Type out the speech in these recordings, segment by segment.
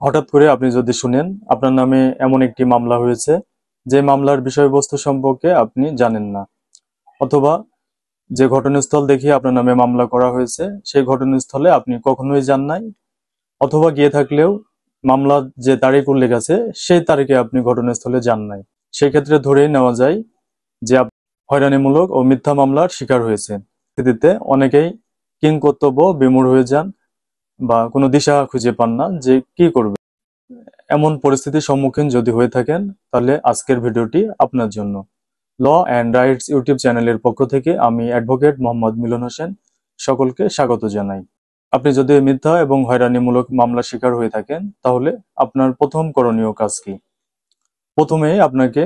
হঠাৎ করে আপনি যদি শুনেন আপনার নামে এমন একটি মামলা হয়েছে যে মামলার বিষয়বস্তু সম্পর্কে আপনি জানেন না, অথবা যে ঘটনাস্থল দেখিয়ে আপনার নামে মামলা করা হয়েছে সেই ঘটনাস্থলে আপনি কখনোই যান নাই, অথবা গিয়ে থাকলেও মামলার যে তারিখ উল্লেখ আছে সেই তারিখে আপনি ঘটনাস্থলে যান নাই, সেই ক্ষেত্রে ধরেই নেওয়া যায় যে আপনি হয়রানিমূলক ও মিথ্যা মামলার শিকার হয়েছেন। পরিস্থিতিতে অনেকেই কিংকর্তব্য বিমূঢ় হয়ে যান বা কোনো দিশা খুঁজে পান না যে কি করবে। এমন পরিস্থিতির সম্মুখীন যদি হয়ে থাকেন তাহলে আজকের ভিডিওটি আপনার জন্য। ল অ্যান্ড রাইটস ইউটিউব চ্যানেলের পক্ষ থেকে আমি অ্যাডভোকেট মোহাম্মদ মিলন হোসেন সকলকে স্বাগত জানাই। আপনি যদি মিথ্যা এবং হয়রানিমূলক মামলার শিকার হয়ে থাকেন তাহলে আপনার প্রথম করণীয় কাজ কি? প্রথমেই আপনাকে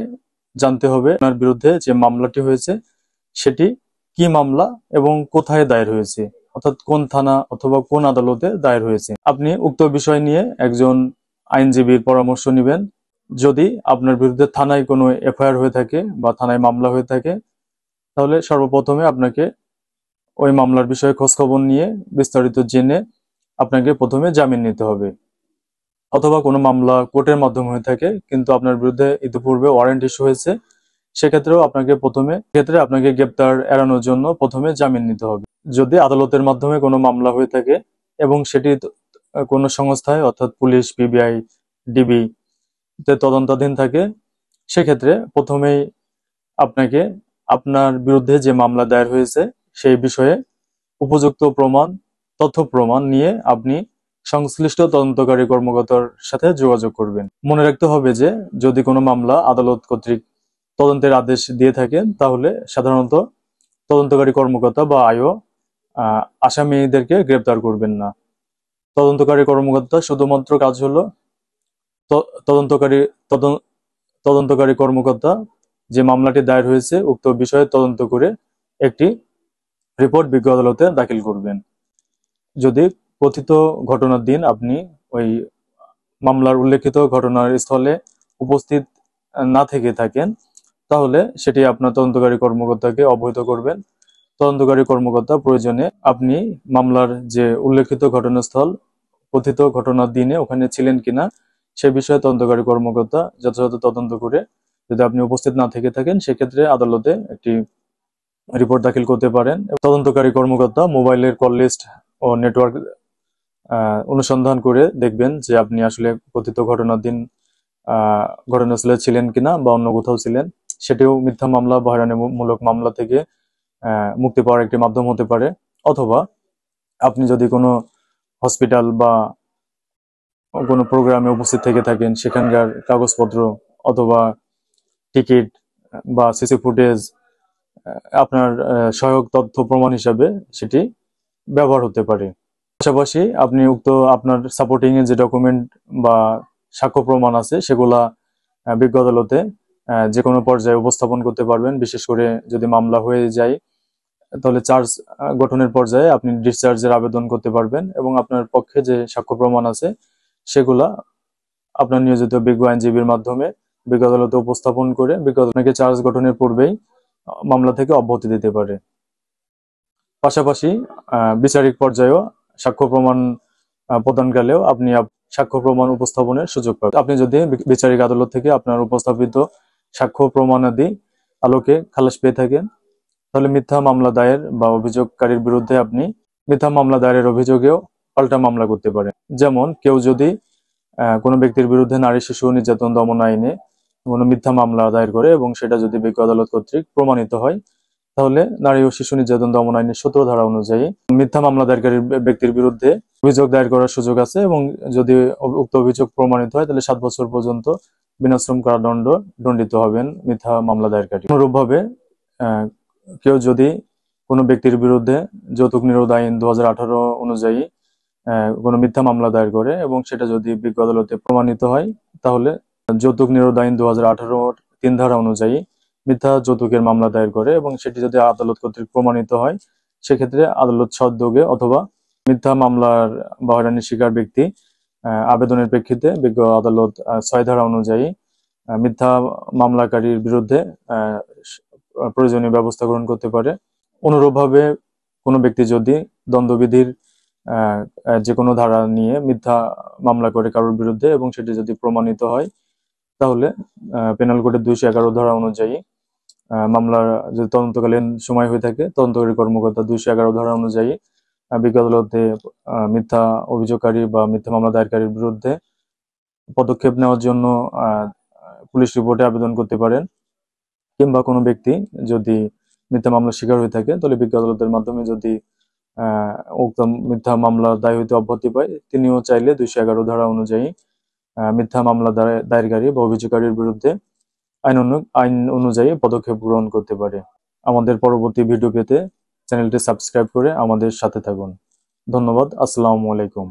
জানতে হবে আপনার বিরুদ্ধে যে মামলাটি হয়েছে সেটি কি মামলা এবং কোথায় দায়ের হয়েছে, অর্থাৎ কোন থানা অথবা কোন আদালতে দায়ের হয়েছে। আপনি উক্ত বিষয় নিয়ে একজন আইনজীবীর পরামর্শ নেবেন। যদি আপনার বিরুদ্ধে থানায় কোনো এফআইআর হয়ে থাকে বা থানায় মামলা হয়ে থাকে তাহলে সর্বপ্রথমে আপনাকে ওই মামলার বিষয়ে খোঁজখবর নিয়ে বিস্তারিত জেনে আপনাকে প্রথমে জামিন নিতে হবে। অথবা কোনো মামলা কোর্টের মাধ্যমে হয়ে থাকে কিন্তু আপনার বিরুদ্ধে ইতিপূর্বে ওয়ারেন্ট ইস্যু হয়েছে, সেক্ষেত্রেও আপনাকে গ্রেপ্তার এড়ানোর জন্য প্রথমে জামিন নিতে হবে। যদি আদালতের মাধ্যমে কোনো মামলা হয়ে থাকে এবং সেটি কোনো সংস্থায় অর্থাৎ পুলিশ, পিবিআই, ডিবি তে তদন্তাধীন থাকে, সেক্ষেত্রে প্রথমেই আপনাকে আপনার বিরুদ্ধে যে মামলা দায়ের হয়েছে সেই বিষয়ে উপযুক্ত তথ্য প্রমাণ নিয়ে আপনি সংশ্লিষ্ট তদন্তকারী কর্মকর্তার সাথে যোগাযোগ করবেন। মনে রাখতে হবে যে যদি কোনো মামলা আদালত কর্তৃক তদন্তের আদেশ দিয়ে থাকেন তাহলে সাধারণত তদন্তকারী কর্মকর্তা বা আইও আসামিদেরকে গ্রেপ্তার করবেন না। তদন্তকারী কর্মকর্তা শুধুমাত্র কাজ হলো তদন্তকারী তদন্তকারী কর্মকর্তা যে মামলাটি দায়ের হয়েছে উক্ত বিষয়ে তদন্ত করে একটি রিপোর্ট বিজ্ঞ আদালতে দাখিল করবেন। যদি কথিত ঘটনার দিন আপনি ওই মামলার উল্লেখিত ঘটনার স্থলে উপস্থিত না থেকে থাকেন তাহলে সেটি আপনার তদন্তকারী কর্মকর্তাকে অবহিত করবেন। তদন্তকারী কর্মকর্তা প্রয়োজনে আপনি মামলার যে উল্লেখিত ঘটনাস্থল কথিত ঘটনার দিনে ওখানে ছিলেন কিনা সে বিষয়ে তদন্তকারী কর্মকর্তা যথাযথ তদন্ত করে যদি আপনি উপস্থিত না থেকে থাকেন সেক্ষেত্রে আদালতে একটি রিপোর্ট দাখিল করতে পারেন। তদন্তকারী কর্মকর্তা মোবাইলের কল লিস্ট ও নেটওয়ার্ক অনুসন্ধান করে দেখবেন যে আপনি আসলে কথিত ঘটনার দিন ঘটনাস্থলে ছিলেন কিনা বা অন্য কোথাও ছিলেন। সেটিও মিথ্যা মামলা বা হয়রানিমূলক মামলা থেকে মুক্তি পাওয়ার একটি মাধ্যম হতে পারে। অথবা আপনি যদি কোনো হসপিটাল বা কোনো প্রোগ্রামে উপস্থিত থেকে থাকেন সেখানকার কাগজপত্র অথবা টিকিট বা সিসি ফুটেজ আপনার সহায়ক তথ্য প্রমাণ হিসাবে সেটি ব্যবহার হতে পারে। পাশাপাশি আপনি আপনার সাপোর্টিং এ যে ডকুমেন্ট বা সাক্ষ্য প্রমাণ আছে সেগুলা বিজ্ঞ আদালতে যে কোনো পর্যায়ে উপস্থাপন করতে পারবেন। বিশেষ করে যদি মামলা হয়ে যায় তাহলে চার্জ গঠনের পর্যায়ে আপনি ডিসচার্জের আবেদন করতে পারবেন এবং আপনার পক্ষে যে সাক্ষ্য প্রমাণ আছে সেগুলা আপনার নিয়োজিত বিজ্ঞ আইনজীবীর মাধ্যমে বিজ্ঞ আদালতে উপস্থাপন করে বিজ্ঞ আদালতকে চার্জ গঠনের পূর্বেই মামলা থেকে অব্যাহতি দিতে পারে। পাশাপাশি বিচারিক পর্যায়েও সাক্ষ্য প্রমাণ প্রদানকালেও আপনি সাক্ষ্য প্রমাণ উপস্থাপনের সুযোগ পাবেন। আপনি যদি বিচারিক আদালত থেকে আপনার উপস্থাপিত সাক্ষ্য প্রমাণাদি আলোকে খালাস পেয়ে থাকেন তাহলে মিথ্যা মামলা দায়ের বা অভিযোগকারীর বিরুদ্ধে আপনি মিথ্যা মামলা দায়েরের অভিযোগেও পাল্টা মামলা করতে পারেন। যেমন কেউ যদি কোনো ব্যক্তির বিরুদ্ধে নারী শিশু নির্যাতন দমন আইনে কোনো মিথ্যা মামলা দায়ের করে এবং সেটা যদি বিজ্ঞ আদালত কর্তৃক প্রমাণিত হয় তাহলে নারী ও শিশু নির্যাতন দমন আইনের 17 ধারা অনুযায়ী মিথ্যা মামলা দায়েরকারী ব্যক্তির বিরুদ্ধে অভিযোগ দায়ের করার সুযোগ আছে এবং যদি উক্ত অভিযোগ প্রমাণিত হয় তাহলে 7 বছর পর্যন্ত বিনাশ্রম কারাদণ্ড দণ্ডিত হবেন মিথ্যা মামলা দায়েরকারী। অনুরূপভাবে কেউ যদি কোনো ব্যক্তির বিরুদ্ধে যৌতুক নিরোধ আইন 2018 অনুযায়ী কোনো মিথ্যা মামলা দায়ের করে এবং সেটা যদি বিজ্ঞ আদালতে প্রমাণিত হয় তাহলে যৌতুক নিরোধ আইন 2018 3 ধারা অনুযায়ী মিথ্যা যৌতুকের মামলা দায়ের করে এবং সেটি যদি আদালত কর্তৃক প্রমাণিত হয় সেক্ষেত্রে আদালত সদ্যোগে অথবা মিথ্যা মামলার বা হয়রানির শিকার ব্যক্তি আবেদনের প্রেক্ষিতে বিজ্ঞ আদালত 6 ধারা অনুযায়ী মিথ্যা মামলাকারীর বিরুদ্ধে প্রয়োজনীয় ব্যবস্থা গ্রহণ করতে পারে। অনুরূপভাবে কোনো ব্যক্তি যদি দ্বন্দ্ববিধির যে কোনো ধারা নিয়ে মিথ্যা মামলা করে কারোর বিরুদ্ধে এবং সেটি যদি প্রমাণিত হয় তাহলে পেনাল কোডের 211 ধারা অনুযায়ী মামলার যদি তদন্তকালীন সময় হয়ে থাকে তদন্তকারী কর্মকর্তা 211 ধারা অনুযায়ী বিজ্ঞ আদালতে মিথ্যা অভিযোগকারী বা মিথ্যা মামলা দায়েরকারীর বিরুদ্ধে পদক্ষেপ নেওয়ার জন্য পুলিশ রিপোর্টে আবেদন করতে পারেন, কিংবা কোনো ব্যক্তি যদি মিথ্যা মামলার শিকার হয়ে থাকে তাহলে বিজ্ঞ আদালতের মাধ্যমে যদি উক্ত মিথ্যা মামলা দায় হইতে অব্যাহতি পায় তিনিও চাইলে 211 ধারা অনুযায়ী মিথ্যা মামলা দায়েরকারী বা অভিযোগকারীর বিরুদ্ধে আইন অনুযায়ী পদক্ষেপ গ্রহণ করতে পারে। আমাদের পরবর্তী ভিডিও পেতে চ্যানেলটি সাবস্ক্রাইব করে আমাদের সাথে থাকুন। ধন্যবাদ। আসসালামু আলাইকুম।